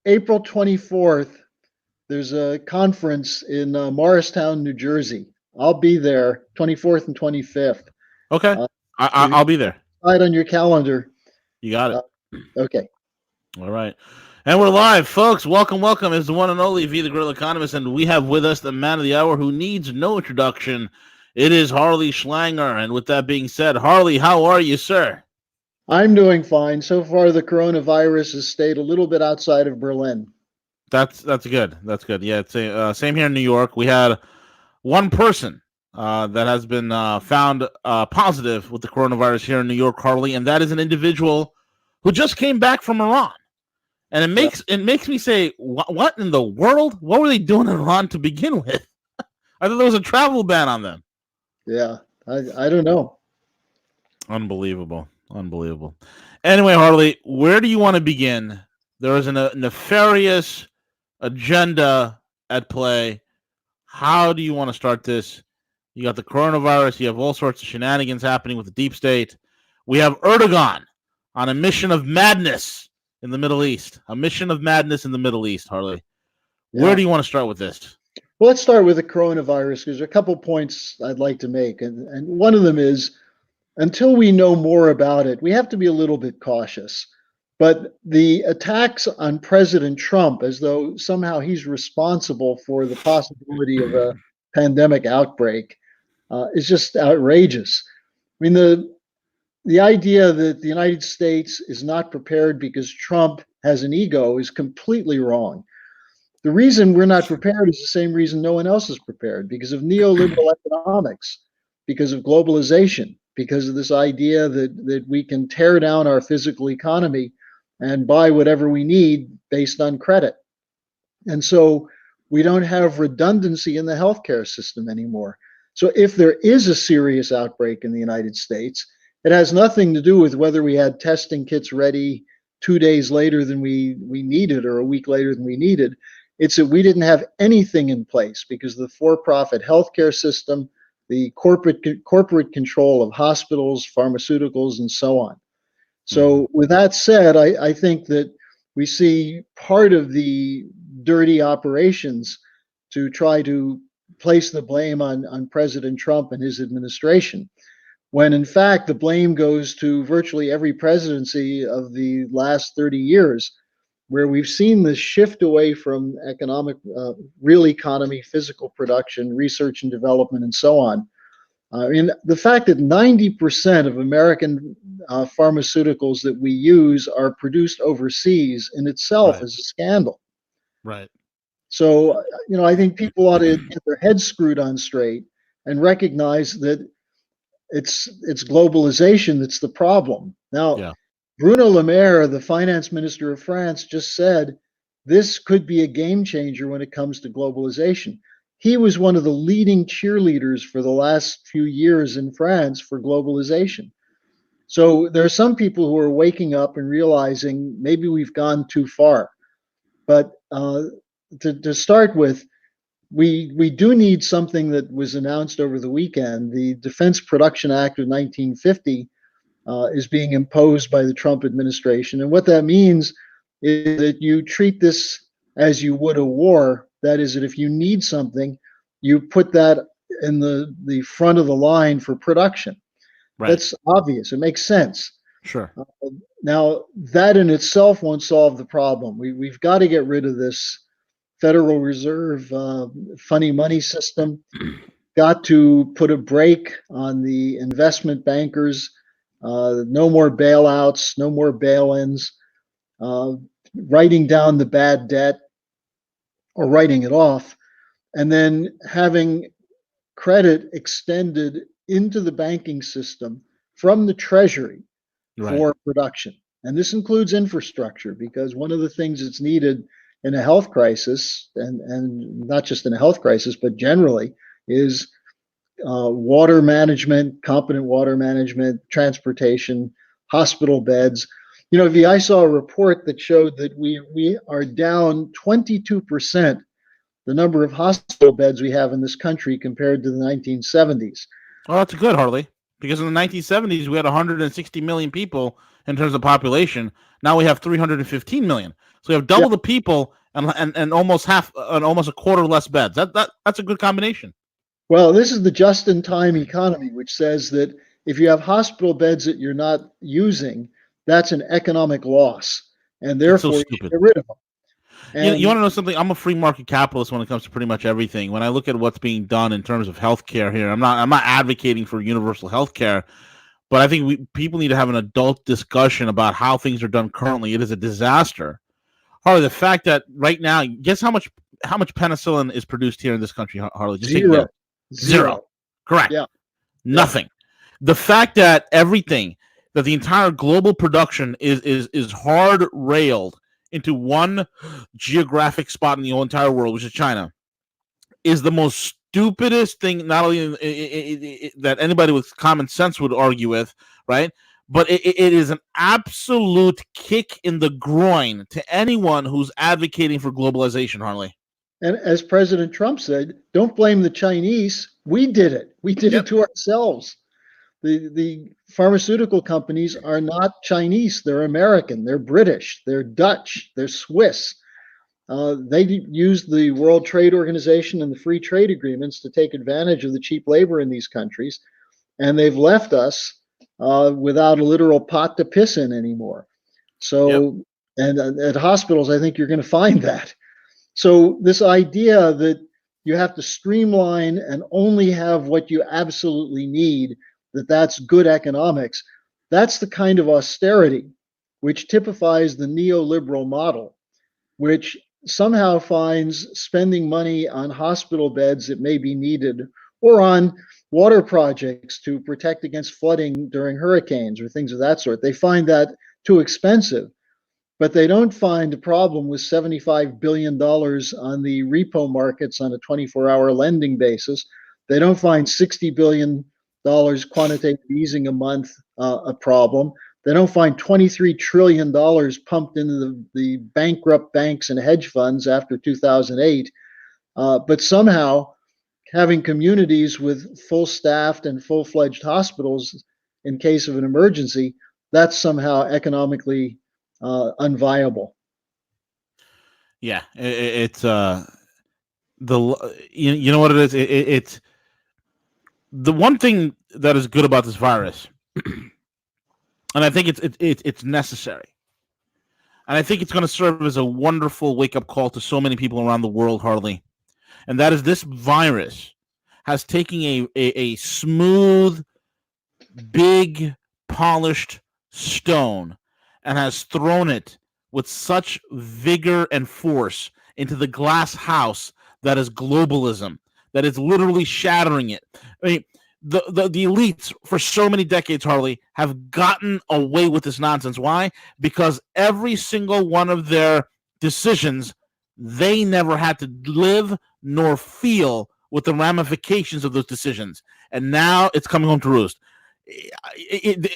April 24th, there's a conference in Morristown, New Jersey. I'll be there 24th and 25th. Okay, Uh, if I'll be there. slide on your calendar. You got Uh, it. okay. All right. And we're live, folks. Welcome, welcome. It's the one and only V, the Grill Economist, and we have with us the man of the hour who needs no introduction. It is Harley Schlanger. And with that being said, Harley, how are you, sir? I'm doing fine. So far, the coronavirus has stayed a little bit outside of Berlin. That's good. That's good. Yeah, it's same here in New York. We had one person that has been found positive with the coronavirus here in New York, Harley, and that is an individual who just came back from Iran. And Yeah. it makes me say, what in the world? What were they doing in Iran to begin with? I thought there was a travel ban on them. Yeah. I don't know. Unbelievable. Unbelievable. Anyway, Harley, where do you want to begin? There is a nefarious agenda at play. How do you want to start this? You got the coronavirus. You have all sorts of shenanigans happening with the deep state. We have Erdogan on a mission of madness in the Middle East. A mission of madness in the Middle East, Harley. Where Yeah. do you want to start with this? Well, let's start with the coronavirus because there are a couple points I'd like to make. And one of them is until we know more about it, we have to be a little bit cautious. But the attacks on President Trump, as though somehow he's responsible for the possibility of a pandemic outbreak, is just outrageous. I mean, the idea that the United States is not prepared because Trump has an ego is completely wrong. The reason we're not prepared is the same reason no one else is prepared because of neoliberal economics, because of globalization, because of this idea that we can tear down our physical economy and buy whatever we need based on credit. And so we don't have redundancy in the healthcare system anymore. So if there is a serious outbreak in the United States, it has nothing to do with whether we had testing kits ready 2 days later than we needed or a week later than we needed. It's that we didn't have anything in place because the for-profit healthcare system, the corporate control of hospitals, pharmaceuticals, and so on. So, with that said, I think that we see part of the dirty operations to try to place the blame on President Trump and his administration, when in fact the blame goes to virtually every presidency of the last 30 years, where we've seen this shift away from economic, real economy, physical production, research and development, and so on. I mean, the fact that 90% of American pharmaceuticals that we use are produced overseas in itself Right. is a scandal. Right. So, I think people ought to get their heads screwed on straight and recognize that it's globalization that's the problem. Now, Yeah. Bruno Le Maire, the finance minister of France, just said this could be a game changer when it comes to globalization. He was one of the leading cheerleaders for the last few years in France for globalization. So there are some people who are waking up and realizing maybe we've gone too far. But to start with, we do need something that was announced over the weekend. The Defense Production Act of 1950 is being imposed by the Trump administration. And what that means is that you treat this as you would a war. That is, that if you need something, you put that in the front of the line for production. Right. That's obvious. It makes sense. Sure. Now, that in itself won't solve the problem. We've got to get rid of this Federal Reserve funny money system. Got to put a break on the investment bankers. No more bailouts, no more bail-ins. Writing down the bad debt or writing it off, and then having credit extended into the banking system from the Treasury Right. for production. And this includes infrastructure because one of the things that's needed in a health crisis, and not just in a health crisis, but generally, is water management, competent water management, transportation, hospital beds. I saw a report that showed that we are down 22% the number of hospital beds we have in this country compared to the 1970s. Oh, that's good, Harley. Because in the 1970s, we had 160 million people in terms of population. Now we have 315 million. So we have double the people and almost half and almost a quarter less beds. That's a good combination. Well, this is the just-in-time economy, which says that if you have hospital beds that you're not using, that's an economic loss, and It's so therefore you should stupid. get rid of them. You want And to know something? I'm a free market capitalist when it comes to pretty much everything. When I look at what's being done in terms of healthcare here, I'm not advocating for universal healthcare, but I think people need to have an adult discussion about how things are done currently. It is a disaster. Harley, the fact that right now, guess how much penicillin is produced here in this country, Harley? Just take a guess. zero, Zero. zero. Correct. Yeah, yeah. Nothing. The fact that the entire global production is hard railed into one geographic spot in the whole entire world, which is China, is the most stupidest thing. Not only that anybody with common sense would argue with, right? But it is an absolute kick in the groin to anyone who's advocating for globalization, Harley. And as President Trump said, don't blame the Chinese. We did it. We did it Yep. to ourselves. The pharmaceutical companies are not Chinese. They're American. They're British. They're Dutch. They're Swiss. They used the World Trade Organization and the free trade agreements to take advantage of the cheap labor in these countries, and they've left us without a literal pot to piss in anymore. Yep. So, and at hospitals, I think you're going to find that. So, this idea that you have to streamline and only have what you absolutely need, that's good economics, that's the kind of austerity which typifies the neoliberal model, which somehow finds spending money on hospital beds that may be needed or on water projects to protect against flooding during hurricanes or things of that sort. They find that too expensive, but they don't find a problem with $75 billion on the repo markets on a 24-hour lending basis. They don't find $60 billion quantitative easing a month a problem. They don't find $23 trillion pumped into the bankrupt banks and hedge funds after 2008. But somehow, having communities with full staffed and full fledged hospitals in case of an emergency, that's somehow economically unviable. Yeah, it's you know what it is. It's the one thing that is good about this virus, and I think it's necessary, and I think it's going to serve as a wonderful wake up call to so many people around the world, Harley. And that is this virus has taken a smooth, big, polished stone and has thrown it with such vigor and force into the glass house that is globalism, that is literally shattering it. I mean, the elites for so many decades, Harley, have gotten away with this nonsense. Why? Because every single one of their decisions, they never had to live nor feel with the ramifications of those decisions. And now it's coming home to roost.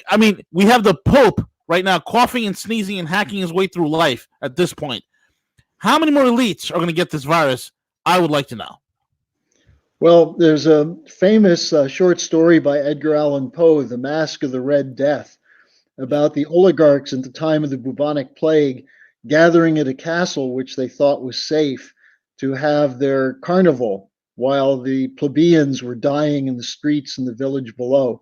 I mean, we have the Pope right now coughing and sneezing and hacking his way through life at this point. How many more elites are going to get this virus? I would like to know. Well, there's a famous short story by Edgar Allan Poe, The Mask of the Red Death, about the oligarchs at the time of the bubonic plague gathering at a castle which they thought was safe to have their carnival while the plebeians were dying in the streets in the village below.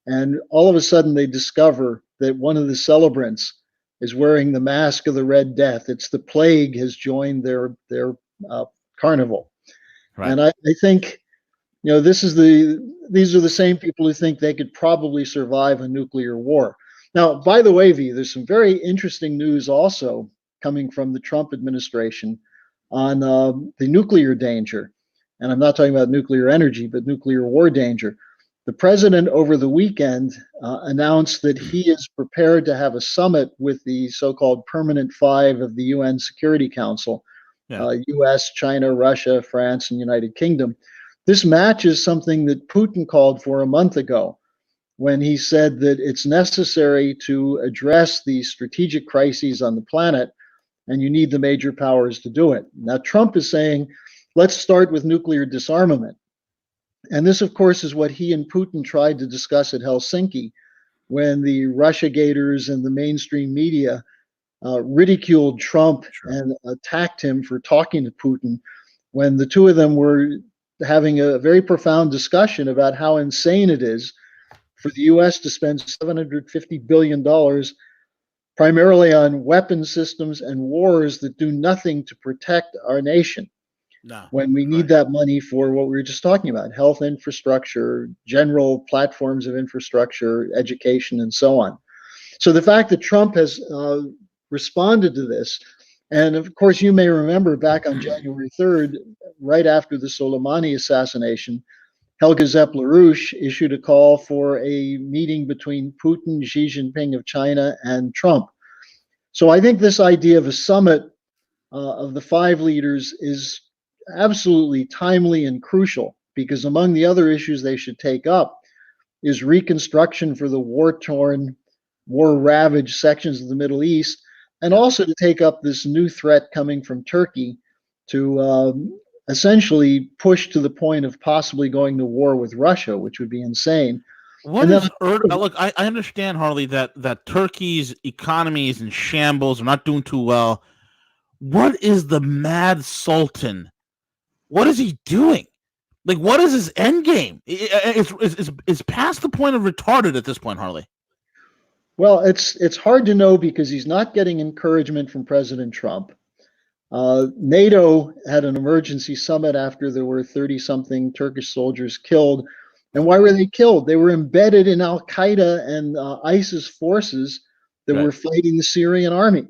And all of a sudden they discover that one of the celebrants is wearing the mask of the Red Death. It's the plague has joined their carnival. Right. And I think, these are the same people who think they could probably survive a nuclear war. Now, by the way, V, there's some very interesting news also coming from the Trump administration on the nuclear danger. And I'm not talking about nuclear energy, but nuclear war danger. The president over the weekend announced that he is prepared to have a summit with the so-called Permanent Five of the UN Security Council, US, China, Russia, France, and United Kingdom. This matches something that Putin called for a month ago when he said that it's necessary to address the strategic crises on the planet, and you need the major powers to do it. Now, Trump is saying, let's start with nuclear disarmament. And this, of course, is what he and Putin tried to discuss at Helsinki when the Russia gators and the mainstream media ridiculed Trump Sure. and attacked him for talking to Putin, when the two of them were having a very profound discussion about how insane it is for the US to spend $750 billion primarily on weapon systems and wars that do nothing to protect our nation, No. when we need Right. that money for what we were just talking about: health infrastructure, general platforms of infrastructure, education, and so on. So the fact that Trump has responded to this, and of course, you may remember back on January 3rd, right after the Soleimani assassination, Helga Zepp-LaRouche issued a call for a meeting between Putin, Xi Jinping of China, and Trump. So I think this idea of a summit of the five leaders is absolutely timely and crucial, because among the other issues they should take up is reconstruction for the war-torn, war-ravaged sections of the Middle East, and Yep. also to take up this new threat coming from Turkey to essentially push to the point of possibly going to war with Russia, which would be insane. What And then, is look? I understand, Harley, that Turkey's economy is in shambles. They're not doing too well. What is the Mad Sultan? What is he doing? Like, what is his end game? It's past the point of retarded at this point, Harley. well, it's hard to know because he's not getting encouragement from President Trump. NATO had an emergency summit after there were 30 something Turkish soldiers killed. And why were they killed? They were embedded in Al Qaeda and ISIS forces that Right. were fighting the Syrian army.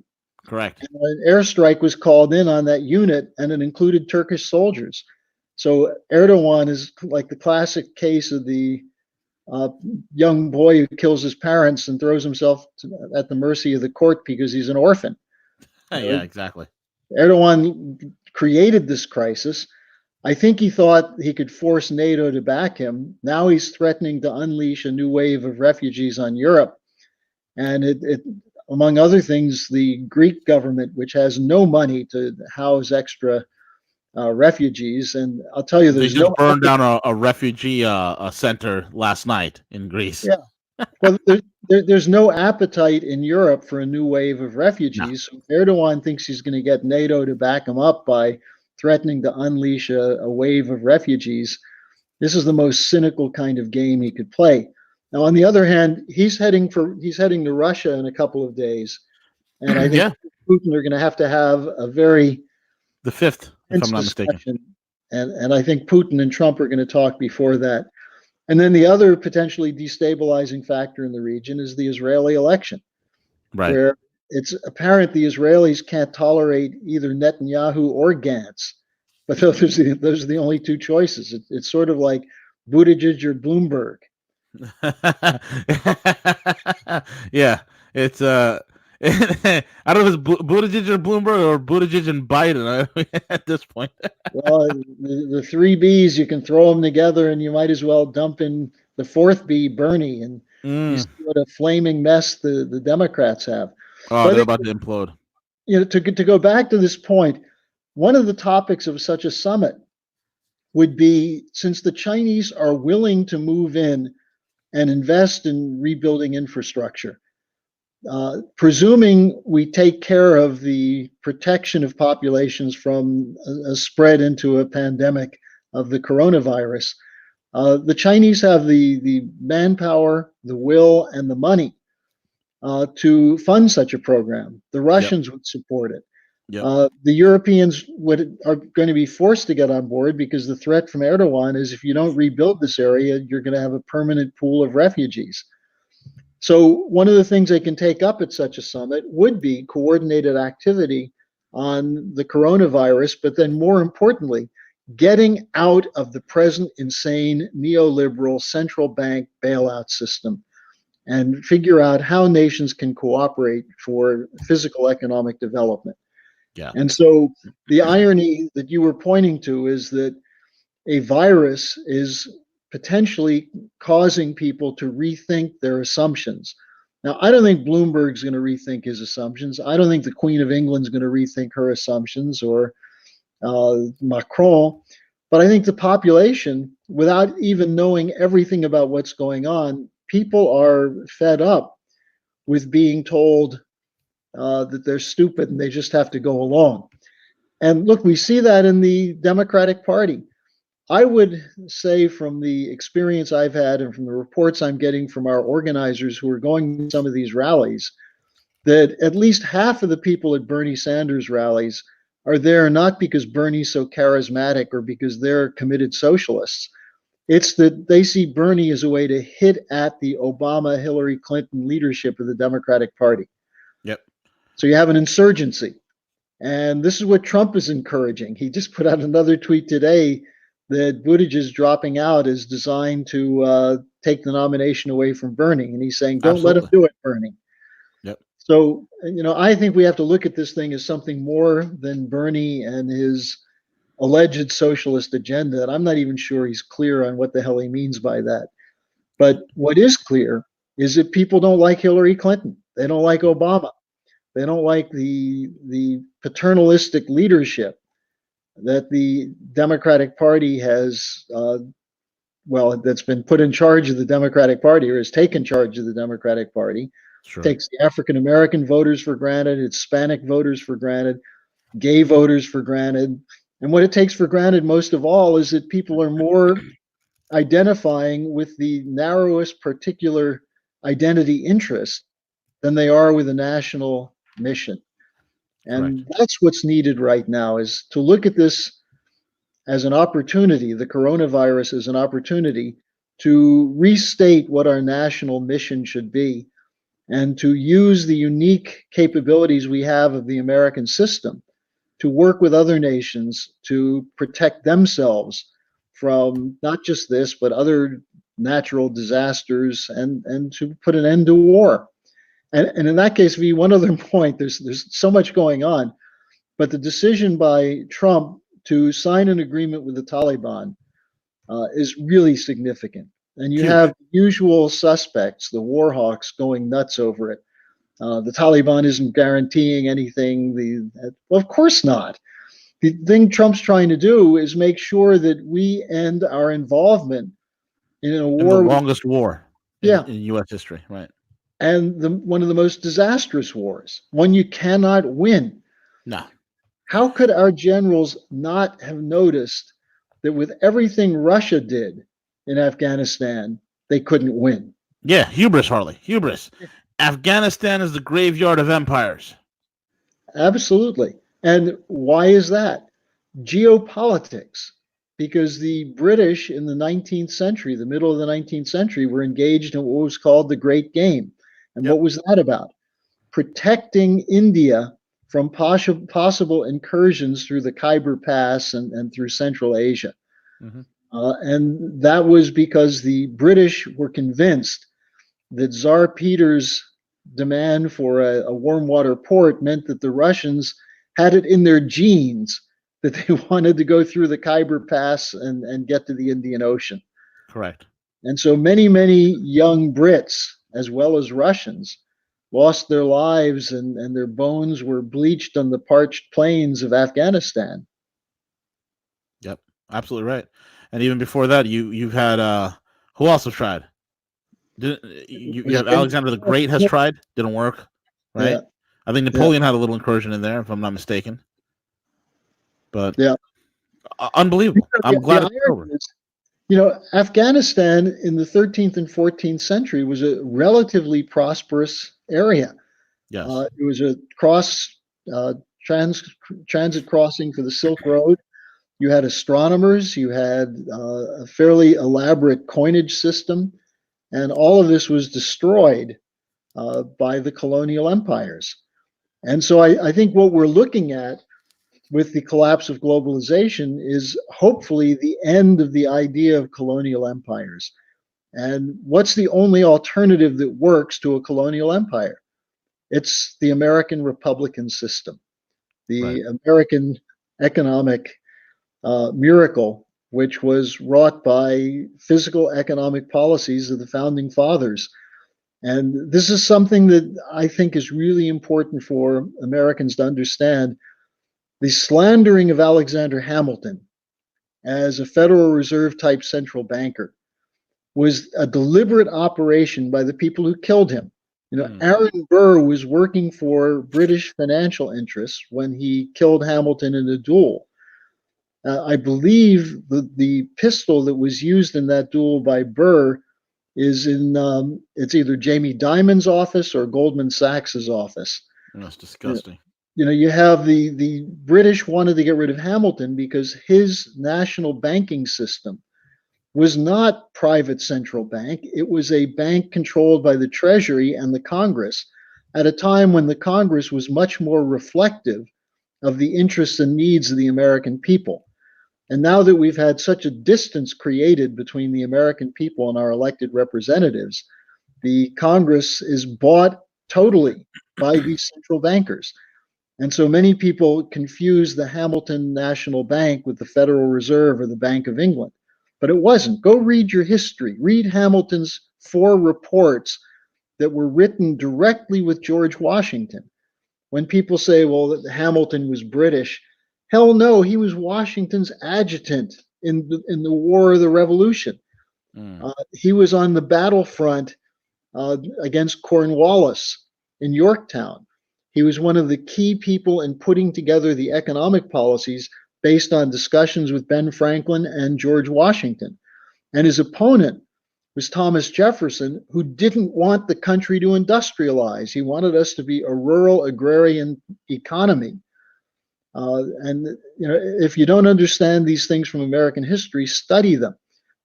Correct. And an airstrike was called in on that unit, and it included Turkish soldiers. So Erdogan is like the classic case of the uh, young boy who kills his parents and throws himself at the mercy of the court because he's an orphan. Yeah, exactly. Erdogan created this crisis. I think he thought he could force NATO to back him. Now he's threatening to unleash a new wave of refugees on Europe. And among other things, the Greek government, which has no money to house extra refugees, and I'll tell you, They there's just no burned down a refugee center last night in Greece. yeah. Well, there's no appetite in Europe for a new wave of No. refugees. So Erdogan thinks he's going to get NATO to back him up by threatening to unleash a wave of refugees. This is the most cynical kind of game he could play. Now, on the other hand, he's heading to Russia in a couple of days, and I think Yeah, Putin are going to have a very the 5th, if intense I'm not mistaken. discussion, and I think Putin and Trump are going to talk before that. And then the other potentially destabilizing factor in the region is the Israeli election, Right. where it's apparent the Israelis can't tolerate either Netanyahu or Gantz. But those are the only two choices. It's sort of like Buttigieg or Bloomberg. Yeah, it's I don't know if it's Buttigieg or Bloomberg or Buttigieg and Biden at this point. Well, the three Bs, you can throw them together, and you might as well dump in the fourth B, Bernie, and you Mm. see what a flaming mess the Democrats have. Oh, So I they're think, about to implode. to go back to this point, one of the topics of such a summit would be, since the Chinese are willing to move in and invest in rebuilding infrastructure, presuming we take care of the protection of populations from a spread into a pandemic of the coronavirus, the Chinese have the manpower, the will, and the money to fund such a program. The Yep. Russians would support it. Yep. The Europeans are going to be forced to get on board, because the threat from Erdogan is, if you don't rebuild this area, you're going to have a permanent pool of refugees. So one of the things they can take up at such a summit would be coordinated activity on the coronavirus, but then more importantly, getting out of the present insane neoliberal central bank bailout system and figure out how nations can cooperate for physical economic development. Yeah. And so the irony that you were pointing to is that a virus is potentially causing people to rethink their assumptions. Now, I don't think Bloomberg's going to rethink his assumptions. I don't think the Queen of England's going to rethink her assumptions, or Macron. But I think the population, without even knowing everything about what's going on, people are fed up with being told that they're stupid and they just have to go along. And look, we see that in the Democratic Party. I would say, from the experience I've had and from the reports I'm getting from our organizers who are going to some of these rallies, that at least half of the people at Bernie Sanders rallies are there not because Bernie's so charismatic or because they're committed socialists. It's that they see Bernie as a way to hit at the Obama Hillary Clinton leadership of the Democratic Party. Yep. So you have an insurgency. And this is what Trump is encouraging. He just put out another tweet today that Buttigieg dropping out is designed to take the nomination away from Bernie. And he's saying, don't let him Absolutely. do it, Bernie. Yep. So, I think we have to look at this thing as something more than Bernie and his alleged socialist agenda. And I'm not even sure he's clear on what the hell he means by that. But what is clear is that people don't like Hillary Clinton. They don't like Obama. They don't like the paternalistic leadership that the Democratic Party has, that's been put in charge of the Democratic Party or has taken charge of the Democratic Party. Sure. Takes the African American voters for granted, Hispanic voters for granted, gay voters for granted. And what it takes for granted most of all is that people are more identifying with the narrowest particular identity interest than they are with a national mission. Correct. And that's what's needed right now, is to look at this as an opportunity, the coronavirus as an opportunity to restate what our national mission should be and to use the unique capabilities we have of the American system to work with other nations to protect themselves from not just this, but other natural disasters and to put an end to war. And in that case, one other point, there's so much going on, but the decision by Trump to sign an agreement with the Taliban is really significant. And you Huge. have the usual suspects, the war hawks, going nuts over it. The Taliban isn't guaranteeing anything. Well, of course not. The thing Trump's trying to do is make sure that we end our involvement in a In the war. longest war Yeah, in U.S. history, right? and one of the most disastrous wars, one you cannot win. No. How could our generals not have noticed that with everything Russia did in Afghanistan, they couldn't win? Yeah, hubris, Harley. Hubris. Afghanistan is the graveyard of empires. Absolutely. And why is that? Geopolitics. Because the British in the 19th century, the middle of the 19th century, were engaged in what was called the Great Game. And Yep. what was that about? Protecting India from possible incursions through the Khyber Pass and through Central Asia. Mm-hmm. And that was because the British were convinced that Tsar Peter's demand for a warm water port meant that the Russians had it in their genes that they wanted to go through the Khyber Pass and get to the Indian Ocean. Correct. And so many young Brits, as well as Russians, lost their lives and their bones were bleached on the parched plains of Afghanistan. Yep. Absolutely right. And even before that, you've had who else has tried? You have Alexander the Great has tried. Didn't work. Right. Yeah. I think Napoleon had a little incursion in there, if I'm not mistaken. But yeah, unbelievable. I'm glad it's over. Afghanistan in the 13th and 14th century was a relatively prosperous area. Yes. It was a transit crossing for the Silk Road. You had astronomers, you had a fairly elaborate coinage system, and all of this was destroyed by the colonial empires. And so I think what we're looking at with the collapse of globalization is hopefully the end of the idea of colonial empires. And what's the only alternative that works to a colonial empire? It's the American Republican system, the American economic miracle, which was wrought by physical economic policies of the founding fathers. And this is something that I think is really important for Americans to understand. The slandering of Alexander Hamilton as a Federal Reserve type central banker was a deliberate operation by the people who killed him. Mm. Aaron Burr was working for British financial interests when he killed Hamilton in a duel. I believe the pistol that was used in that duel by Burr is in it's either Jamie Dimon's office or Goldman Sachs's office. That's disgusting. You have the British wanted to get rid of Hamilton because his national banking system was not private central bank. It was a bank controlled by the Treasury and the Congress at a time when the Congress was much more reflective of the interests and needs of the American people. And now that we've had such a distance created between the American people and our elected representatives, the Congress is bought totally by these central bankers. And so many people confuse the Hamilton National Bank with the Federal Reserve or the Bank of England. But it wasn't. Go read your history. Read Hamilton's 4 reports that were written directly with George Washington. When people say, well, that Hamilton was British, hell no, he was Washington's adjutant in the War of the Revolution. He was on the battlefront against Cornwallis in Yorktown. He was one of the key people in putting together the economic policies based on discussions with Ben Franklin and George Washington. And his opponent was Thomas Jefferson, who didn't want the country to industrialize. He wanted us to be a rural agrarian economy. And if you don't understand these things from American history, study them,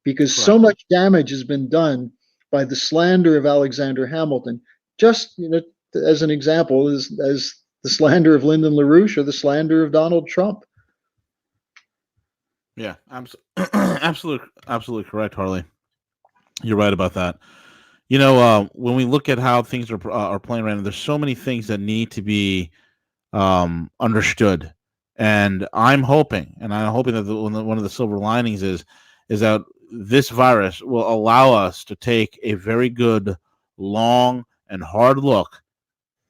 because so much damage has been done by the slander of Alexander Hamilton. Just as an example, as the slander of Lyndon LaRouche or the slander of Donald Trump. Yeah, absolutely correct, Harley. You're right about that. When we look at how things are playing right now, there's so many things that need to be understood, and I'm hoping that one of the silver linings is that this virus will allow us to take a very good, long, and hard look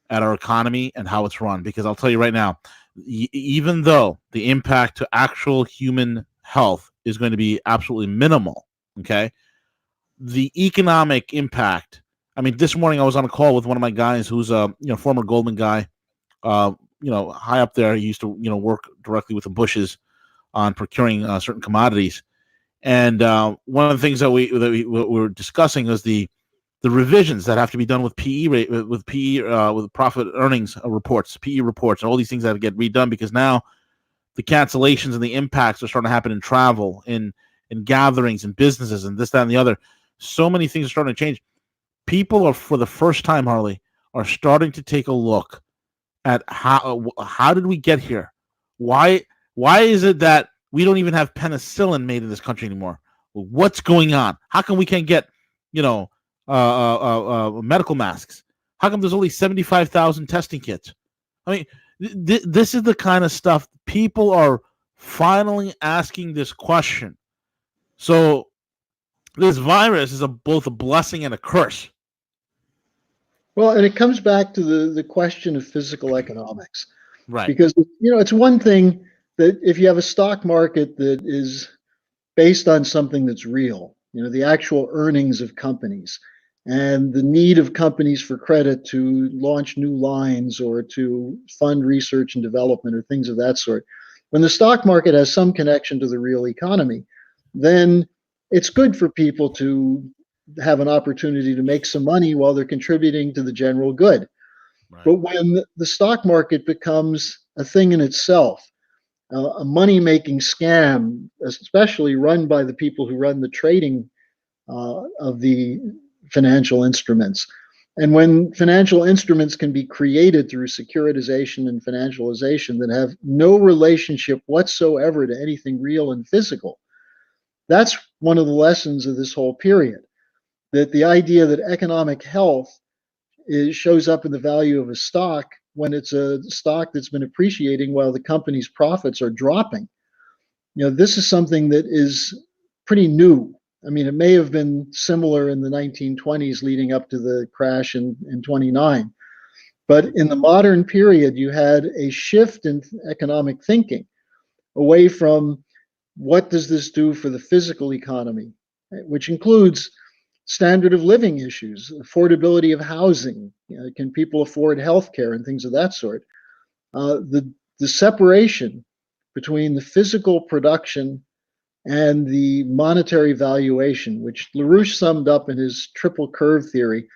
at our economy and how it's run. Because I'll tell you right now, even though the impact to actual human health is going to be absolutely minimal, okay, the economic impact. I mean, this morning I was on a call with one of my guys who's a former Goldman guy, high up there. He used to work directly with the Bushes on procuring certain commodities. And one of the things that we were discussing was the revisions that have to be done with PE rate, with profit earnings reports, PE reports, and all these things that get redone, because now the cancellations and the impacts are starting to happen in travel, in gatherings, and businesses, and this, that, and the other. So many things are starting to change. People are, for the first time, Harley, are starting to take a look at how did we get here? Why is it that we don't even have penicillin made in this country anymore? What's going on? How come we can't get medical masks? How come there's only 75,000 testing kits? I mean, this is the kind of stuff people are finally asking this question. So this virus is both a blessing and a curse. Well, and it comes back to the question of physical economics. Right. Because, it's one thing that if you have a stock market that is based on something that's real, the actual earnings of companies and the need of companies for credit to launch new lines or to fund research and development or things of that sort. When the stock market has some connection to the real economy, then it's good for people to have an opportunity to make some money while they're contributing to the general good. Right. But when the stock market becomes a thing in itself, a money-making scam, especially run by the people who run the trading of the financial instruments, and when financial instruments can be created through securitization and financialization that have no relationship whatsoever to anything real and physical, that's one of the lessons of this whole period. That the idea that economic health shows up in the value of a stock when it's a stock that's been appreciating while the company's profits are dropping. This is something that is pretty new. I mean, it may have been similar in the 1920s leading up to the crash in 29. But in the modern period, you had a shift in economic thinking away from what does this do for the physical economy, which includes standard of living issues, affordability of housing. Can people afford health care and things of that sort? The separation between the physical production and the monetary valuation, which LaRouche summed up in his triple curve theory,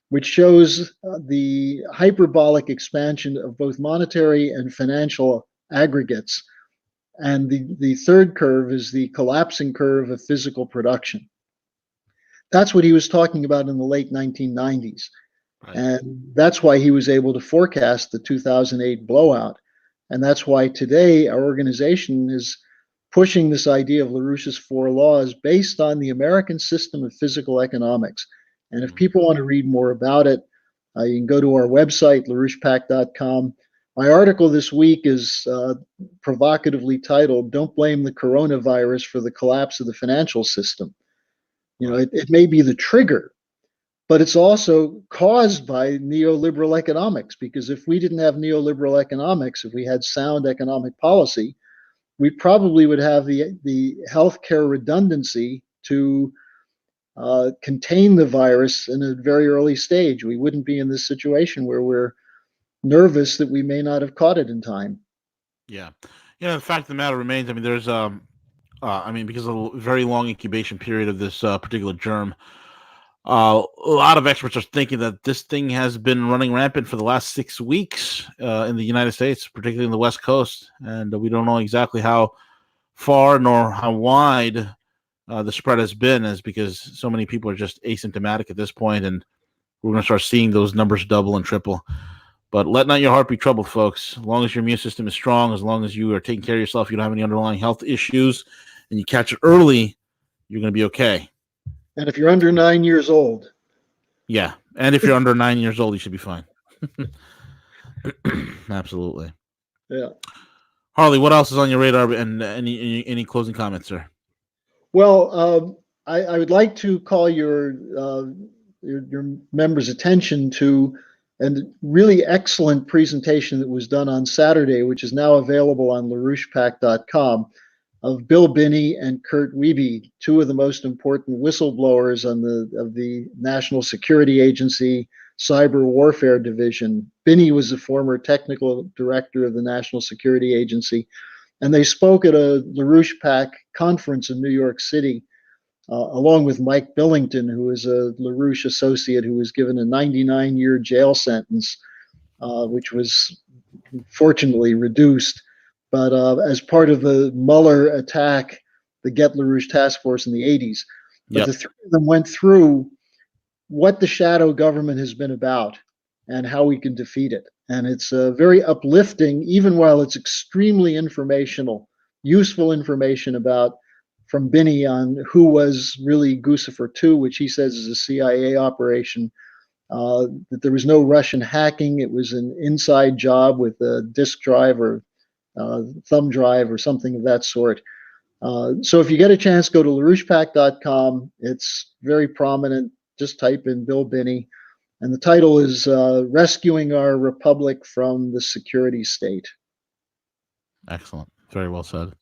which shows the hyperbolic expansion of both monetary and financial aggregates. And the third curve is the collapsing curve of physical production. That's what he was talking about in the late 1990s. Right. And that's why he was able to forecast the 2008 blowout. And that's why today our organization is pushing this idea of LaRouche's four laws based on the American system of physical economics. And if people want to read more about it, you can go to our website, larouchepac.com. My article this week is provocatively titled, "Don't Blame the Coronavirus for the Collapse of the Financial System." It may be the trigger, but it's also caused by neoliberal economics, because if we didn't have neoliberal economics, if we had sound economic policy, we probably would have the healthcare redundancy to contain the virus in a very early stage. We wouldn't be in this situation where we're nervous that we may not have caught it in time. Yeah. The fact of the matter remains, there's because of the very long incubation period of this particular germ, a lot of experts are thinking that this thing has been running rampant for the last 6 weeks in the United States, particularly in the West Coast. And we don't know exactly how far nor how wide the spread has been, is because so many people are just asymptomatic at this point, and we're going to start seeing those numbers double and triple. But let not your heart be troubled, folks. As long as your immune system is strong, as long as you are taking care of yourself, you don't have any underlying health issues, and you catch it early, you're going to be okay. And if you're under 9 years old. Yeah. And if you're under 9 years old, you should be fine. Absolutely. Yeah. Harley, what else is on your radar, and any closing comments, sir? Well, I would like to call your members' attention to a really excellent presentation that was done on Saturday, which is now available on larouchepac.com, of Bill Binney and Kurt Wiebe, two of the most important whistleblowers of the National Security Agency Cyber Warfare Division. Binney was the former technical director of the National Security Agency, and they spoke at a LaRouche PAC conference in New York City, along with Mike Billington, who is a LaRouche associate who was given a 99-year jail sentence, which was fortunately reduced. But as part of the Mueller attack, the Get LaRouche Task Force in the 80s. But the three of them went through what the shadow government has been about and how we can defeat it. And it's very uplifting, even while it's extremely informational, useful information from Binney on who was really Guccifer 2, which he says is a CIA operation, that there was no Russian hacking. It was an inside job with a disk drive or thumb drive or something of that sort. So if you get a chance, go to larouchepac.com. It's very prominent. Just type in Bill Binney. And the title is Rescuing Our Republic from the Security State. Excellent. Very well said.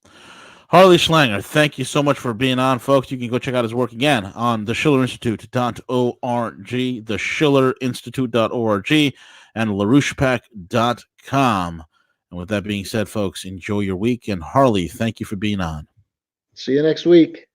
Harley Schlanger, thank you so much for being on, folks. You can go check out his work again on theschillerinstitute.org, theschillerinstitute.org, and larouchepac.com. And with that being said, folks, enjoy your week. And Harley, thank you for being on. See you next week.